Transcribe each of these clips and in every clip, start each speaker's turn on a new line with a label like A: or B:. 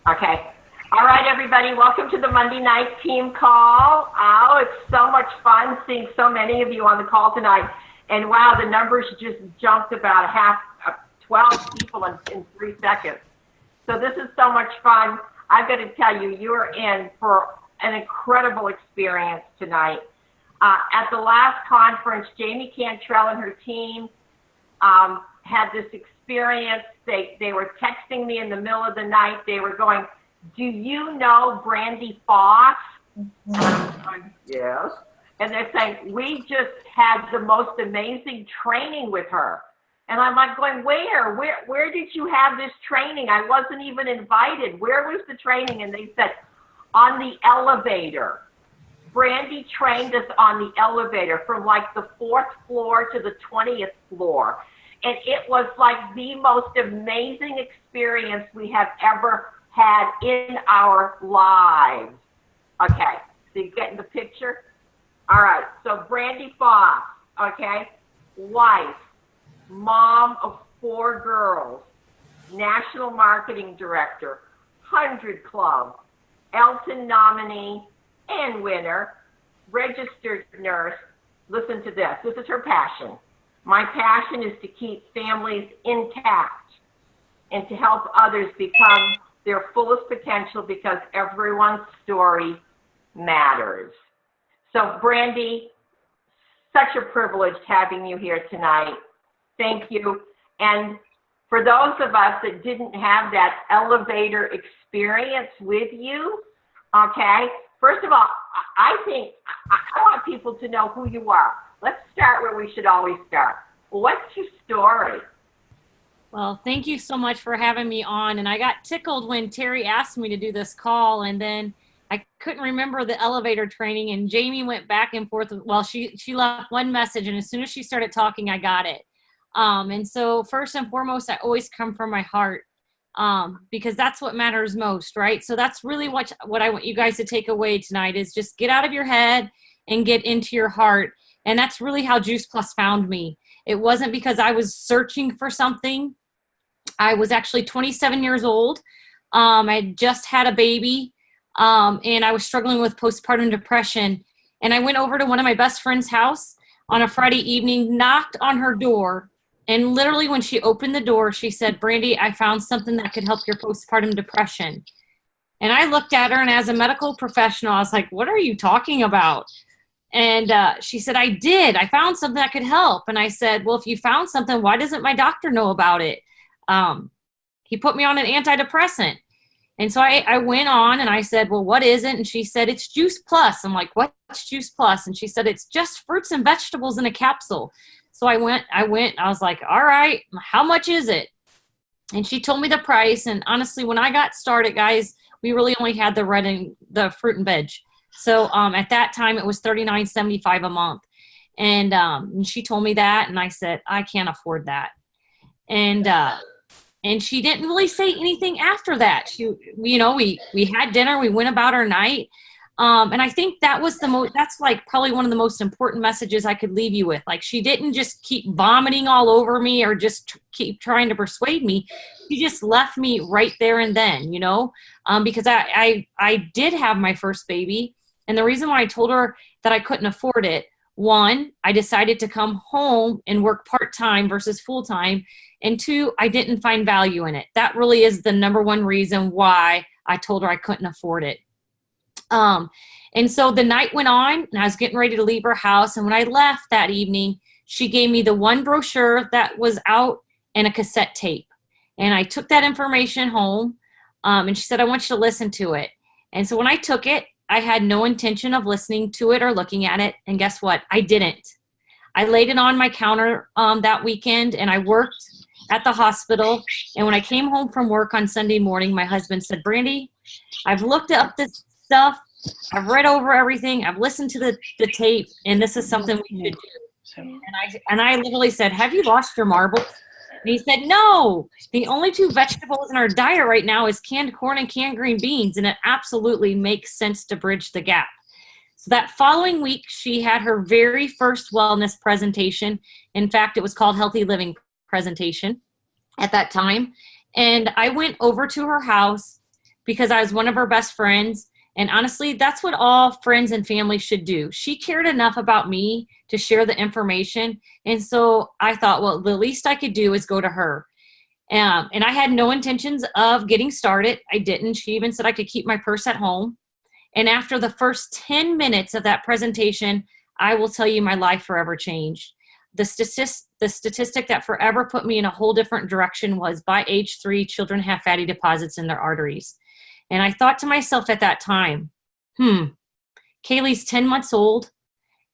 A: Okay. All right, everybody. Welcome to the Monday night team call. Oh, it's so much fun seeing so many of you on the call tonight. And wow, the numbers just jumped about 12 people in 3 seconds. So this is so much fun. I've got to tell you, you're in for an incredible experience tonight. At the last conference, Jamie Cantrell and her team had this experience. They were texting me in the middle of the night. They were going, "Do you know Brandy Foss?" Yes. And they're saying, "We just had the most amazing training with her." And I'm like going, where did you have this training? I wasn't even invited. Where was the training? And they said, on the elevator. Brandy trained us on the elevator from like the 4th floor to the 20th floor. And it was like the most amazing experience we have ever had in our lives. Okay, so you getting the picture? All right, so Brandy Foss, okay, wife, mom of 4 girls, national marketing director, 100 Club, Elton nominee and winner, registered nurse. Listen to this. This is her passion. My passion is to keep families intact and to help others become their fullest potential because everyone's story matters. So Brandy, such a privilege having you here tonight. Thank you. And for those of us that didn't have that elevator experience with you, okay, first of all, I think I want people to know who you are. Let's start where we should always start. What's your story?
B: Well, thank you so much for having me on. And I got tickled when Terry asked me to do this call, and then I couldn't remember the elevator training, and Jamie went back and forth. Well, she left one message, and as soon as she started talking, I got it. And so first and foremost, I always come from my heart, because that's what matters most, right? So that's really what I want you guys to take away tonight is just get out of your head and get into your heart. And that's really how Juice Plus found me. It wasn't because I was searching for something. I was actually 27 years old. I just had a baby, and I was struggling with postpartum depression. And I went over to one of my best friend's house on a Friday evening, knocked on her door, and literally when she opened the door, she said, "Brandy, I found something that could help your postpartum depression." And I looked at her, and as a medical professional, I was like, "What are you talking about?" And she said, "I did. I found something that could help." And I said, "Well, if you found something, why doesn't my doctor know about it?" He put me on an antidepressant. And so I went on and I said, "Well, what is it?" And she said, "It's Juice Plus." I'm like, "What's Juice Plus?" And she said, "It's just fruits and vegetables in a capsule." So I went, I was like, "All right, how much is it?" And she told me the price. And honestly, when I got started, guys, we really only had the fruit and veg. So at that time, it was $39.75 a month. And she told me that, and I said, "I can't afford that." And she didn't really say anything after that. We had dinner, we went about our night. And I think that was that's like probably one of the most important messages I could leave you with. Like, she didn't just keep vomiting all over me or just keep trying to persuade me. She just left me right there and then, because I did have my first baby. And the reason why I told her that I couldn't afford it, one, I decided to come home and work part-time versus full-time. And two, I didn't find value in it. That really is the number one reason why I told her I couldn't afford it. And so the night went on, and I was getting ready to leave her house. And when I left that evening, she gave me the one brochure that was out and a cassette tape. And I took that information home, and she said, "I want you to listen to it." And so when I took it, I had no intention of listening to it or looking at it. And guess what? I didn't. I laid it on my counter that weekend, and I worked at the hospital. And when I came home from work on Sunday morning, my husband said, "Brandy, I've looked up this stuff. I've read over everything. I've listened to the tape, and this is something we should do." And I literally said, "Have you lost your marbles?" And he said, "No, the only 2 vegetables in our diet right now is canned corn and canned green beans, and it absolutely makes sense to bridge the gap." So that following week, she had her very first wellness presentation. In fact, it was called Healthy Living Presentation at that time. And I went over to her house, because I was one of her best friends. And honestly, that's what all friends and family should do. She cared enough about me to share the information. And so I thought, well, the least I could do is go to her. And I had no intentions of getting started. I didn't. She even said I could keep my purse at home. And after the first 10 minutes of that presentation, I will tell you my life forever changed. The statistic that forever put me in a whole different direction was by age 3, children have fatty deposits in their arteries. And I thought to myself at that time, Kaylee's 10 months old.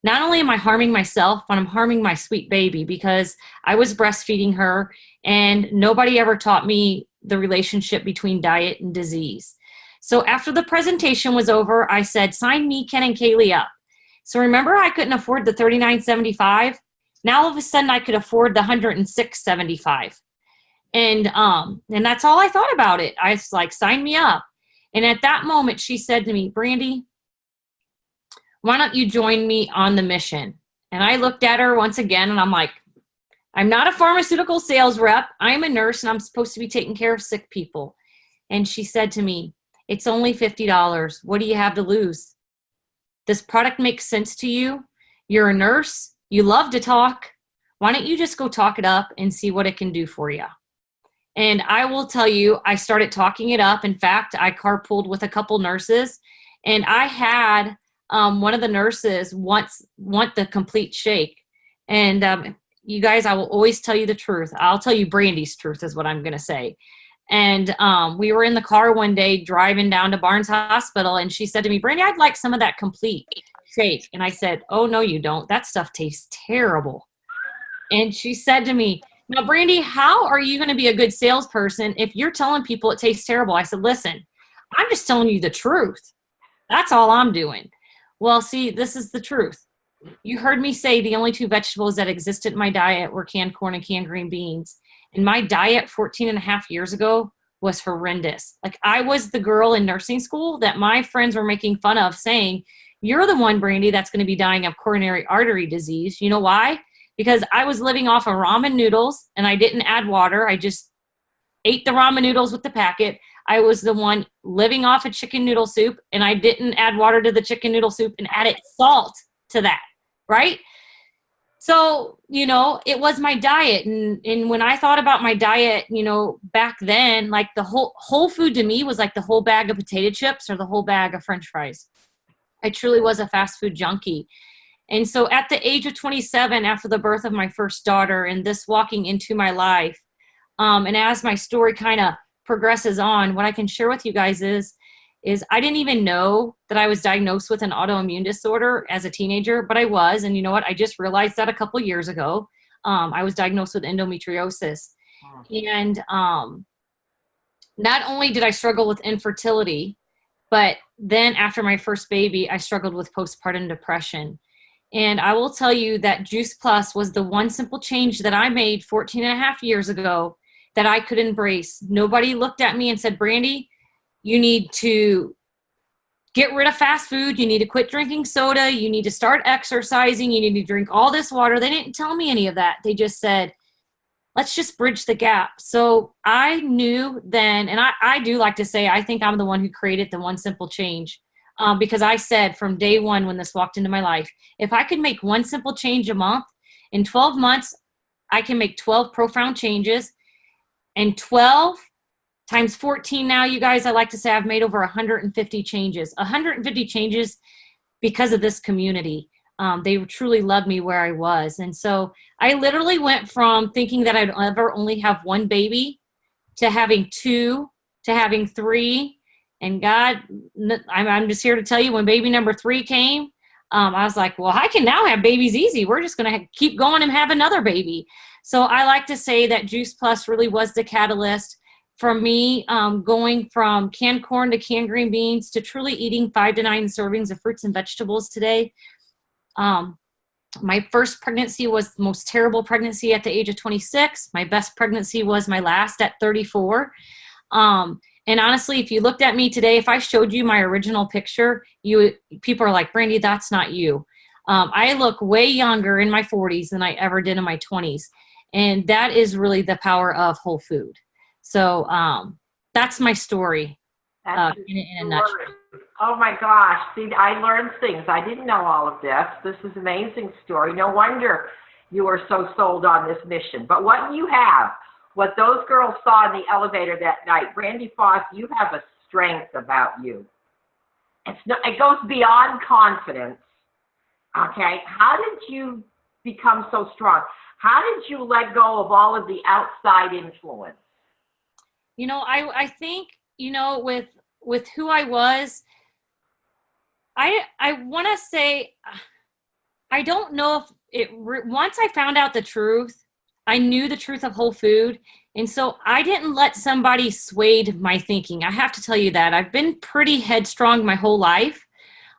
B: Not only am I harming myself, but I'm harming my sweet baby, because I was breastfeeding her and nobody ever taught me the relationship between diet and disease. So after the presentation was over, I said, sign me, Ken, and Kaylee up. So remember, I couldn't afford the $39.75. Now all of a sudden I could afford the $106.75. And that's all I thought about it. I was like, sign me up. And at that moment, she said to me, Brandy, why don't you join me on the mission? And I looked at her once again and I'm like, I'm not a pharmaceutical sales rep. I'm a nurse and I'm supposed to be taking care of sick people. And she said to me, it's only $50. What do you have to lose? This product makes sense to you. You're a nurse. You love to talk. Why don't you just go talk it up and see what it can do for you? And I will tell you, I started talking it up. In fact, I carpooled with a couple nurses, and I had one of the nurses want the complete shake. And you guys, I will always tell you the truth. I'll tell you Brandy's truth is what I'm going to say. And we were in the car one day driving down to Barnes Hospital, and she said to me, Brandy, I'd like some of that complete shake. And I said, oh, no, you don't. That stuff tastes terrible. And she said to me, now, Brandy, how are you going to be a good salesperson if you're telling people it tastes terrible? I said, listen, I'm just telling you the truth. That's all I'm doing. Well, see, this is the truth. You heard me say the only 2 vegetables that existed in my diet were canned corn and canned green beans. And my diet 14 and a half years ago was horrendous. Like, I was the girl in nursing school that my friends were making fun of, saying, you're the one, Brandy, that's going to be dying of coronary artery disease. You know why? Because I was living off of ramen noodles and I didn't add water. I just ate the ramen noodles with the packet. I was the one living off of chicken noodle soup, and I didn't add water to the chicken noodle soup and added salt to that, right? So, it was my diet. And when I thought about my diet, back then, like the whole food to me was like the whole bag of potato chips or the whole bag of French fries. I truly was a fast food junkie. And so at the age of 27, after the birth of my first daughter and this walking into my life, and as my story kind of progresses on, what I can share with you guys is I didn't even know that I was diagnosed with an autoimmune disorder as a teenager, but I was. And you know what? I just realized that a couple years ago. I was diagnosed with endometriosis. And not only did I struggle with infertility, but then after my first baby, I struggled with postpartum depression. And I will tell you that Juice Plus was the one simple change that I made 14 and a half years ago that I could embrace. Nobody looked at me and said, Brandy, you need to get rid of fast food. You need to quit drinking soda. You need to start exercising. You need to drink all this water. They didn't tell me any of that. They just said, let's just bridge the gap. So I knew then, and I do like to say, I think I'm the one who created the one simple change. Because I said from day one when this walked into my life, if I could make one simple change a month, in 12 months, I can make 12 profound changes. And 12 times 14 now, you guys, I like to say I've made over 150 changes. 150 changes because of this community. They truly loved me where I was. And so I literally went from thinking that I'd ever only have one baby to having 2, to having 3. And God, I'm just here to tell you, when baby number 3 came, I was like, well, I can now have babies easy. We're just going to keep going and have another baby. So I like to say that Juice Plus really was the catalyst for me, going from canned corn to canned green beans to truly eating 5 to 9 servings of fruits and vegetables today. My first pregnancy was the most terrible pregnancy at the age of 26. My best pregnancy was my last at 34. And honestly, if you looked at me today, if I showed you my original picture, people are like, Brandy, that's not you. I look way younger in my 40s than I ever did in my 20s. And that is really the power of whole food. So that's my story.
A: That's
B: in a nutshell.
A: Oh my gosh. See, I learned things. I didn't know all of this. This is an amazing story. No wonder you were so sold on this mission. But what you have, what those girls saw in the elevator that night, Brandy Foss, you have a strength about you. It goes beyond confidence. Okay. How did you become so strong? How did you let go of all of the outside influence?
B: You know, I think, you know, with who I was, I want to say, I don't know if once I found out the truth, I knew the truth of whole food. And so I didn't let somebody sway my thinking. I have to tell you that. I've been pretty headstrong my whole life.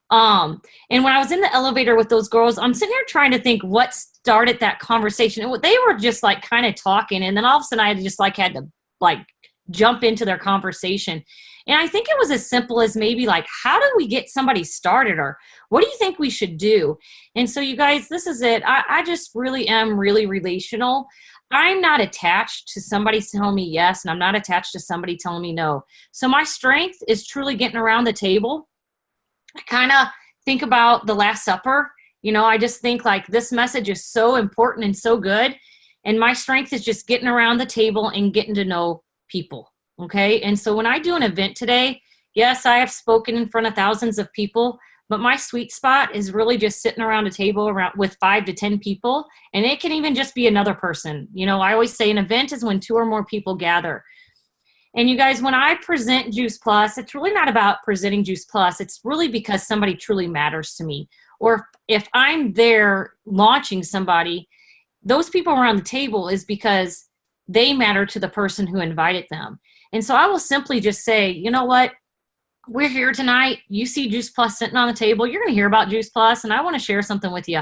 B: And when I was in the elevator with those girls, I'm sitting here trying to think what started that conversation. And they were just like kind of talking. And then all of a sudden I just like had to like jump into their conversation. And I think it was as simple as maybe like, how do we get somebody started, or what do you think we should do? And so you guys, this is it. I just really am really relational. I'm not attached to somebody telling me yes, and I'm not attached to somebody telling me no. So my strength is truly getting around the table. I kind of think about the Last Supper. You know, I just think like this message is so important and so good. And my strength is just getting around the table and getting to know people. Okay. And so when I do an event today, yes, I have spoken in front of thousands of people, but my sweet spot is really just sitting around a table with 5 to 10 people. And it can even just be another person. You know, I always say an event is when 2 or more people gather. And you guys, when I present Juice Plus, it's really not about presenting Juice Plus. It's really because somebody truly matters to me. Or if I'm there launching somebody, those people around the table is because they matter to the person who invited them. And so I will simply just say, you know what? We're here tonight. You see Juice Plus sitting on the table. You're going to hear about Juice Plus, and I want to share something with you.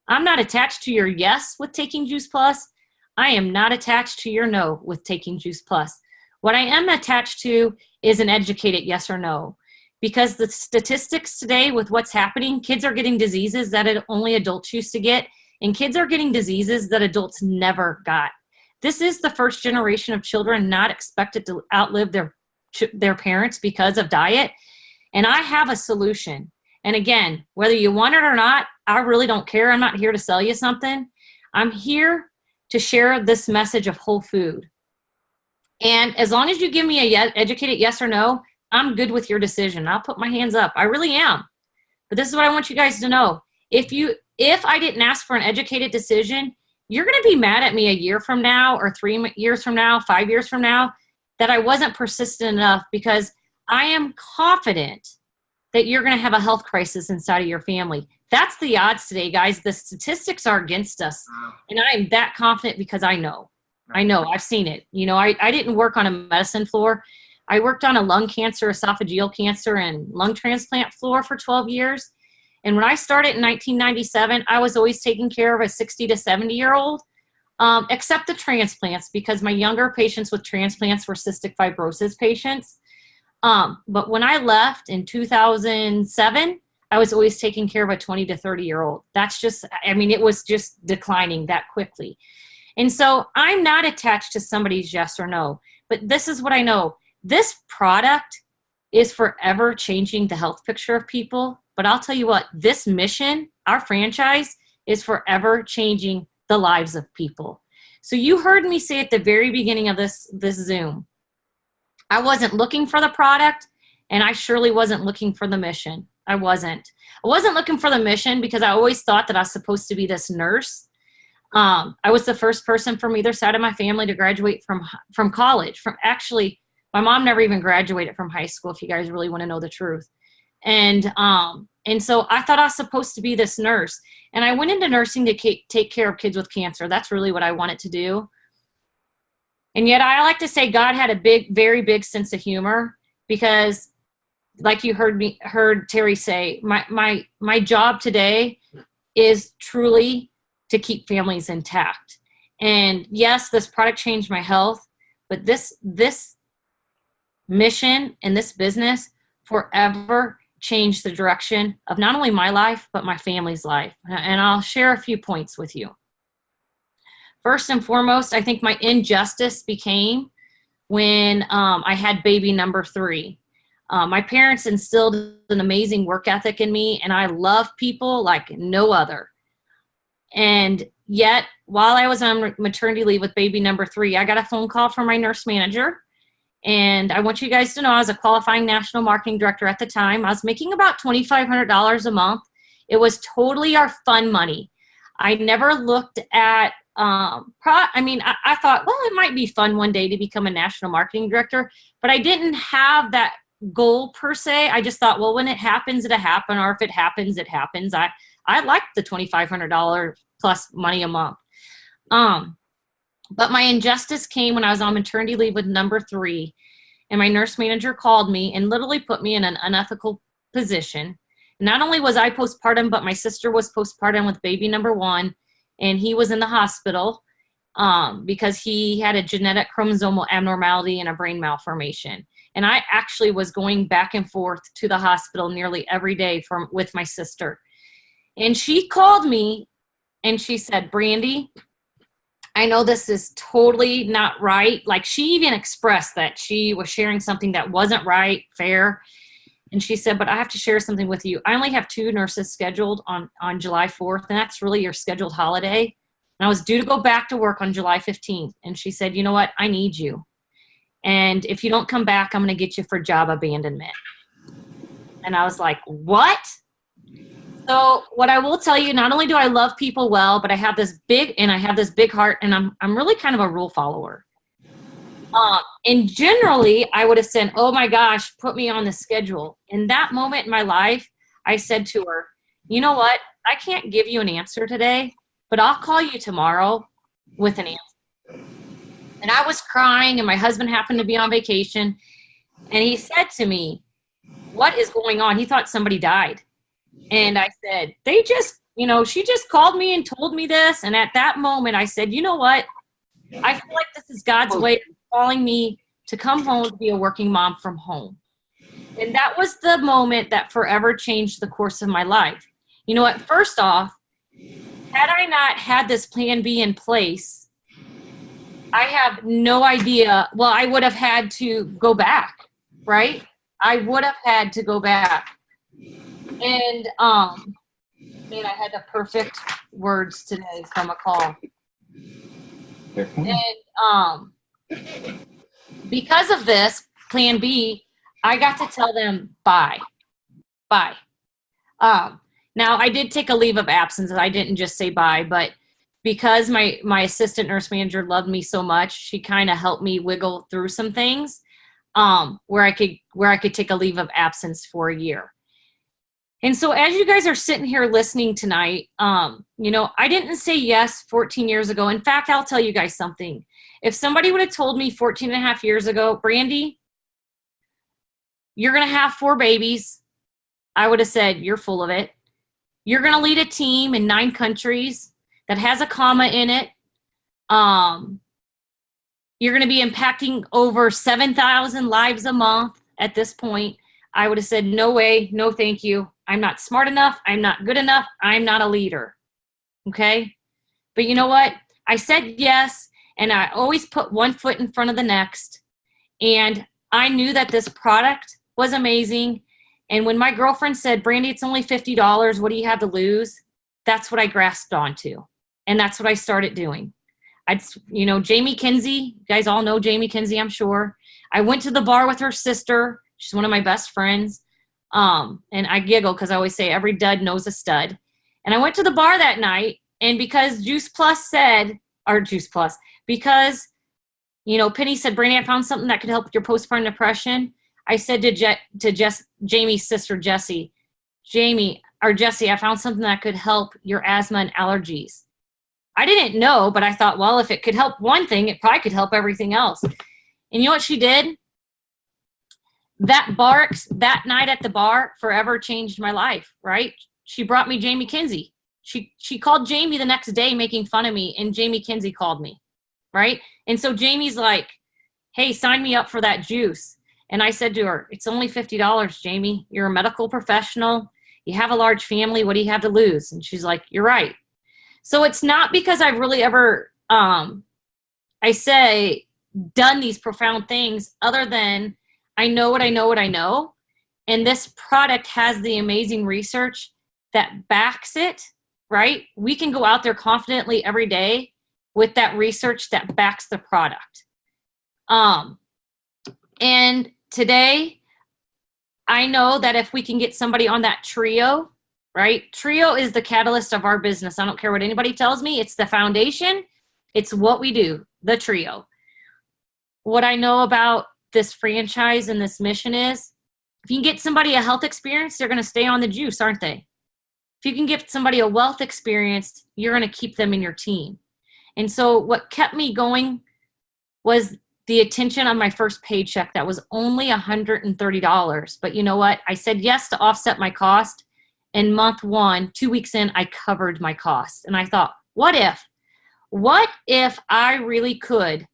B: I'm not attached to your yes with taking Juice Plus. I am not attached to your no with taking Juice Plus. What I am attached to is an educated yes or no. Because the statistics today with what's happening, kids are getting diseases that only adults used to get, and kids are getting diseases that adults never got. This is the first generation of children not expected to outlive their parents because of diet. And I have a solution. And again, whether you want it or not, I really don't care. I'm not here to sell you something. I'm here to share this message of whole food. And as long as you give me a educated yes or no, I'm good with your decision. I'll put my hands up. I really am. But this is what I want you guys to know. If I didn't ask for an educated decision, you're going to be mad at me a year from now, or 3 years from now, 5 years from now, that I wasn't persistent enough, because I am confident that you're going to have a health crisis inside of your family. That's the odds today, guys. The statistics are against us. And I am that confident because I know. I've seen it. You know, I didn't work on a medicine floor. I worked on a lung cancer, esophageal cancer, and lung transplant floor for 12 years. And when I started in 1997, I was always taking care of a 60 to 70-year-old, except the transplants, because my younger patients with transplants were cystic fibrosis patients. But when I left in 2007, I was always taking care of a 20 to 30-year-old. That's just, I mean, it was just declining that quickly. And so I'm not attached to somebody's yes or no, but this is what I know. This product is forever changing the health picture of people. But I'll tell you what, this mission, our franchise, is forever changing the lives of people. So you heard me say at the very beginning of this Zoom, I wasn't looking for the product, and I surely wasn't looking for the mission. I wasn't looking for the mission because I always thought that I was supposed to be this nurse. I was the first person from either side of my family to graduate from college. Actually, my mom never even graduated from high school, if you guys really want to know the truth. And so I thought I was supposed to be this nurse. And I went into nursing to take care of kids with cancer. That's really what I wanted to do. And yet I like to say God had a very big sense of humor, because like you heard Terry say, my job today is truly to keep families intact. And yes, this product changed my health, but this mission and this business forever changed the direction of not only my life, but my family's life. And I'll share a few points with you. First and foremost, I think my injustice became when I had baby number 3. My parents instilled an amazing work ethic in me, and I love people like no other. And yet, while I was on maternity leave with baby number 3, I got a phone call from my nurse manager. And I want you guys to know I was a qualifying national marketing director at the time. I was making about $2,500 a month. It was totally our fun money. I never looked at, I thought, well, it might be fun one day to become a national marketing director, but I didn't have that goal per se. I just thought, well, when it happens, it'll happen, or if it happens, it happens. I liked the $2,500 plus money a month. But my injustice came when I was on maternity leave with number 3, and my nurse manager called me and literally put me in an unethical position. Not only was I postpartum, but my sister was postpartum with baby number 1, and he was in the hospital because he had a genetic chromosomal abnormality and a brain malformation. And I actually was going back and forth to the hospital nearly every day with my sister. And she called me and she said, Brandy, I know this is totally not right. Like, she even expressed that she was sharing something that wasn't right, fair. And she said, but I have to share something with you. I only have 2 nurses scheduled on July 4th, and that's really your scheduled holiday. And I was due to go back to work on July 15th. And she said, you know what? I need you. And if you don't come back, I'm going to get you for job abandonment. And I was like, what? So what I will tell you, not only do I love people well, but I have this big heart, and I'm really kind of a rule follower. And generally I would have said, oh my gosh, put me on the schedule. In that moment in my life, I said to her, you know what? I can't give you an answer today, but I'll call you tomorrow with an answer. And I was crying, and my husband happened to be on vacation, and he said to me, what is going on? He thought somebody died. And I said, she just called me and told me this. And at that moment I said, you know what? I feel like this is God's way of calling me to come home to be a working mom from home. And that was the moment that forever changed the course of my life. You know what? First off, had I not had this plan B in place, I have no idea. Well, I would have had to go back, right? I would have had to go back. And, man, I had the perfect words today from a call. And because of this plan B, I got to tell them bye. Now I did take a leave of absence, and I didn't just say bye, but because my assistant nurse manager loved me so much, she kind of helped me wiggle through some things where I could take a leave of absence for a year. And so as you guys are sitting here listening tonight, I didn't say yes 14 years ago. In fact, I'll tell you guys something. If somebody would have told me 14 and a half years ago, Brandy, you're going to have 4 babies, I would have said, you're full of it. You're going to lead a team in 9 countries that has a comma in it. You're going to be impacting over 7,000 lives a month at this point. I would have said, no way, no thank you. I'm not smart enough. I'm not good enough. I'm not a leader. Okay? But you know what? I said yes, and I always put one foot in front of the next. And I knew that this product was amazing. And when my girlfriend said, Brandy, it's only $50, what do you have to lose? That's what I grasped onto. And that's what I started doing. Jamie Kinsey, you guys all know Jamie Kinsey, I'm sure. I went to the bar with her sister. She's one of my best friends. And I giggle because I always say every dud knows a stud. And I went to the bar that night, and because because, Penny said, Brandy, I found something that could help with your postpartum depression. I said to Jamie's sister, Jesse, I found something that could help your asthma and allergies. I didn't know, but I thought, well, if it could help one thing, it probably could help everything else. And you know what she did? That night at the bar forever changed my life, right? She brought me Jamie Kinsey. She called Jamie the next day making fun of me, and Jamie Kinsey called me, right? And so Jamie's like, hey, sign me up for that juice. And I said to her, it's only $50, Jamie. You're a medical professional. You have a large family. What do you have to lose? And she's like, you're right. So it's not because I've really ever, done these profound things, other than I know what I know. and this product has the amazing research that backs it, right? We can go out there confidently every day with that research that backs the product. And today, I know that if we can get somebody on that trio, right? Trio is the catalyst of our business. I don't care what anybody tells me. It's the foundation. It's what we do, the trio. What I know about this franchise and this mission is, if you can get somebody a health experience, they're going to stay on the juice, aren't they? If you can get somebody a wealth experience, you're going to keep them in your team. And so what kept me going was the attention on my first paycheck. That was only $130. But you know what? I said yes to offset my cost. And month 1, 2 weeks in, I covered my cost. And I thought, what if I really could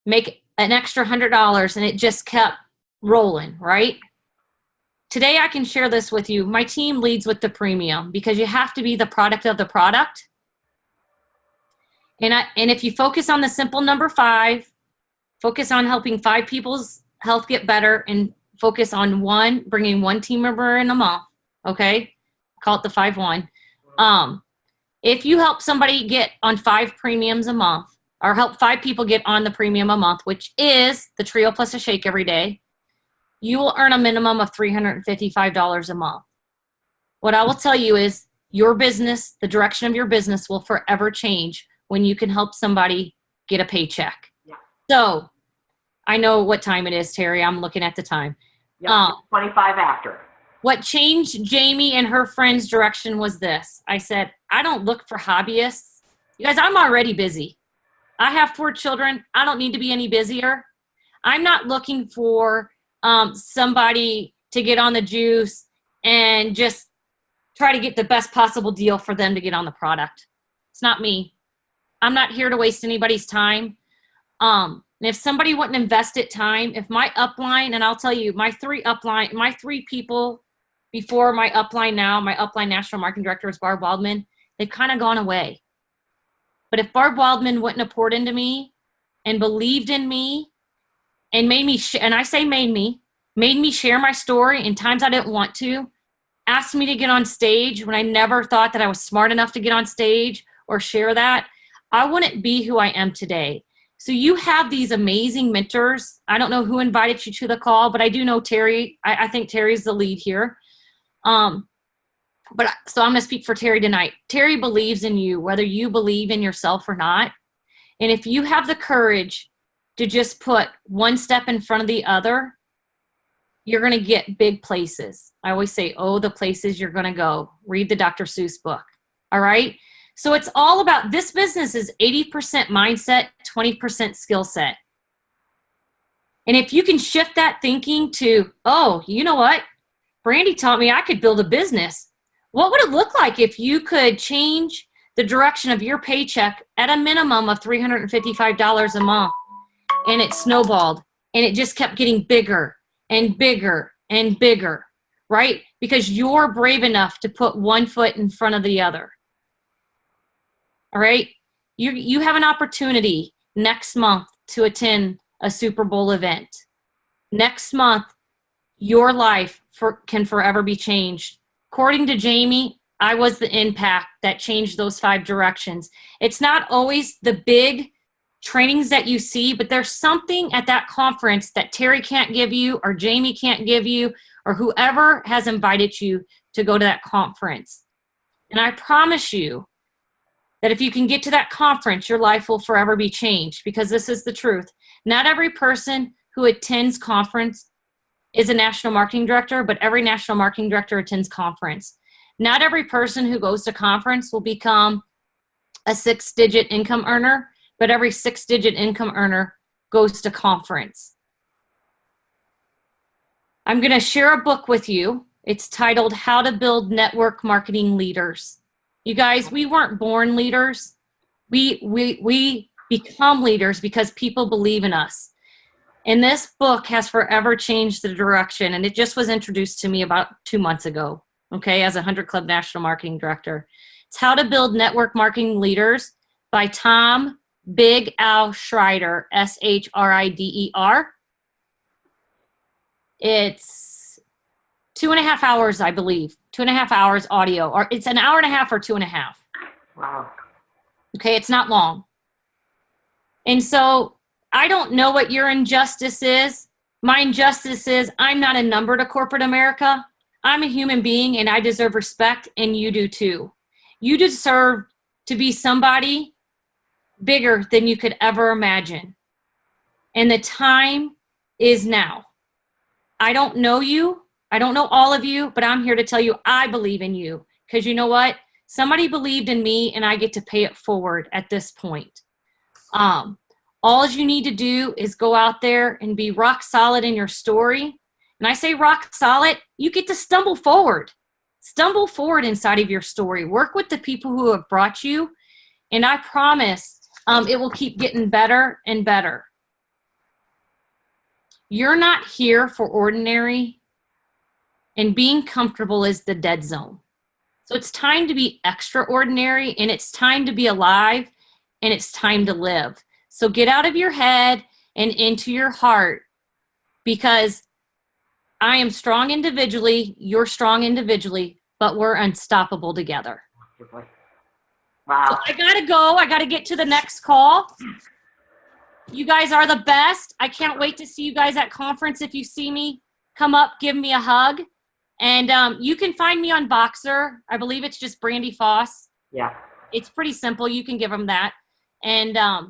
B: make an extra $100 and it just kept rolling, right? Today, I can share this with you. My team leads with the premium because you have to be the product of the product. And if you focus on the simple number 5, focus on helping 5 people's health get better, and focus on bringing 1 team member in a month, okay? Call it the 5-1. If you help somebody get on 5 premiums a month, or help 5 people get on the premium a month, which is the trio plus a shake every day, you will earn a minimum of $355 a month. What I will tell you is your business, the direction of your business will forever change when you can help somebody get a paycheck.
A: Yeah.
B: So I know what time it is, Terry. I'm looking at the time.
A: Yeah, 25 after.
B: What changed Jamie and her friend's direction was this. I said, I don't look for hobbyists. You guys, I'm already busy. I have 4 children. I don't need to be any busier. I'm not looking for somebody to get on the juice and just try to get the best possible deal for them to get on the product. It's not me. I'm not here to waste anybody's time. And if somebody wouldn't invest it time, if my upline, and I'll tell you, my 3 people before my upline now, my upline national marketing director is Barb Waldman, they've kind of gone away. But if Barb Waldman wouldn't have poured into me and believed in me and made me, and I say made me share my story in times I didn't want to, asked me to get on stage when I never thought that I was smart enough to get on stage or share that, I wouldn't be who I am today. So you have these amazing mentors. I don't know who invited you to the call, but I do know Terry. I think Terry's the lead here. So I'm going to speak for Terry tonight. Terry believes in you, whether you believe in yourself or not. And if you have the courage to just put one step in front of the other, you're going to get big places. I always say, oh, the places you're going to go. Read the Dr. Seuss book. All right? So it's all about, this business is 80% mindset, 20% skill set. And if you can shift that thinking to, oh, you know what? Brandy taught me I could build a business. What would it look like if you could change the direction of your paycheck at a minimum of $355 a month? And it snowballed, and it just kept getting bigger and bigger and bigger, right? Because you're brave enough to put one foot in front of the other. All right? You have an opportunity next month to attend a Super Bowl event. Next month, your life can forever be changed. According to Jamie, I was the impact that changed those 5 directions. It's not always the big trainings that you see, but there's something at that conference that Terry can't give you, or Jamie can't give you, or whoever has invited you to go to that conference. And I promise you that if you can get to that conference, your life will forever be changed, because this is the truth. Not every person who attends conference is a national marketing director, but every national marketing director attends conference. Not every person who goes to conference will become a 6-digit income earner, but every 6-digit income earner goes to conference. I'm going to share a book with you. It's titled How to Build Network Marketing Leaders. You guys, we weren't born leaders. We become leaders because people believe in us. And this book has forever changed the direction. And it just was introduced to me about 2 months ago, okay, as a 100 Club National Marketing Director. It's How to Build Network Marketing Leaders by Tom Big Al Schreider, Schrider. It's 2.5 hours, I believe. 2.5 hours audio, or it's an hour and a half or 2.5.
A: Wow.
B: Okay, it's not long. And so I don't know what your injustice is. My injustice is I'm not a number to corporate America. I'm a human being and I deserve respect, and you do too. You deserve to be somebody bigger than you could ever imagine. And the time is now. I don't know you. I don't know all of you, but I'm here to tell you I believe in you. Because you know what? Somebody believed in me and I get to pay it forward at this point. All you need to do is go out there and be rock solid in your story. And I say rock solid, you get to stumble forward. Stumble forward inside of your story. Work with the people who have brought you. And I promise it will keep getting better and better. You're not here for ordinary, and being comfortable is the dead zone. So it's time to be extraordinary, and it's time to be alive, and it's time to live. So get out of your head and into your heart, because I am strong individually, you're strong individually, but we're unstoppable together.
A: Wow.
B: So I gotta go. I gotta get to the next call. You guys are the best. I can't wait to see you guys at conference. If you see me, come up, give me a hug. And you can find me on Boxer. I believe it's just Brandy Foss.
A: Yeah.
B: It's pretty simple. You can give them that. And
A: I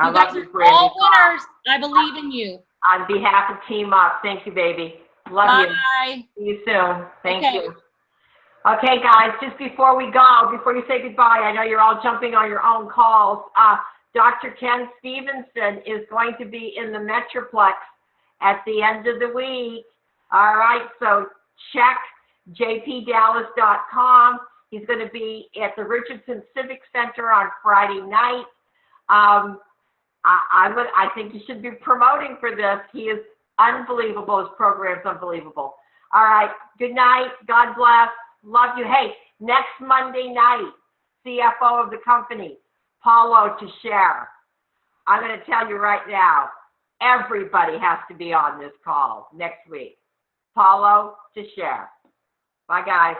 B: you guys are all winners. I believe in you.
A: On behalf of Team Up, thank you, baby. Love you.
B: Bye.
A: See you soon. Thank you. Okay, guys, just before we go, before you say goodbye, I know you're all jumping on your own calls. Dr. Ken Stevenson is going to be in the Metroplex at the end of the week. All right, so check jpdallas.com. He's going to be at the Richardson Civic Center on Friday night. I think you should be promoting for this. He is unbelievable. His program's unbelievable. All right, good night. God bless. Love you. Hey, next Monday night, CFO of the company, Paulo Teixeira. I'm going to tell you right now, everybody has to be on this call next week. Paulo Teixeira. Bye, guys.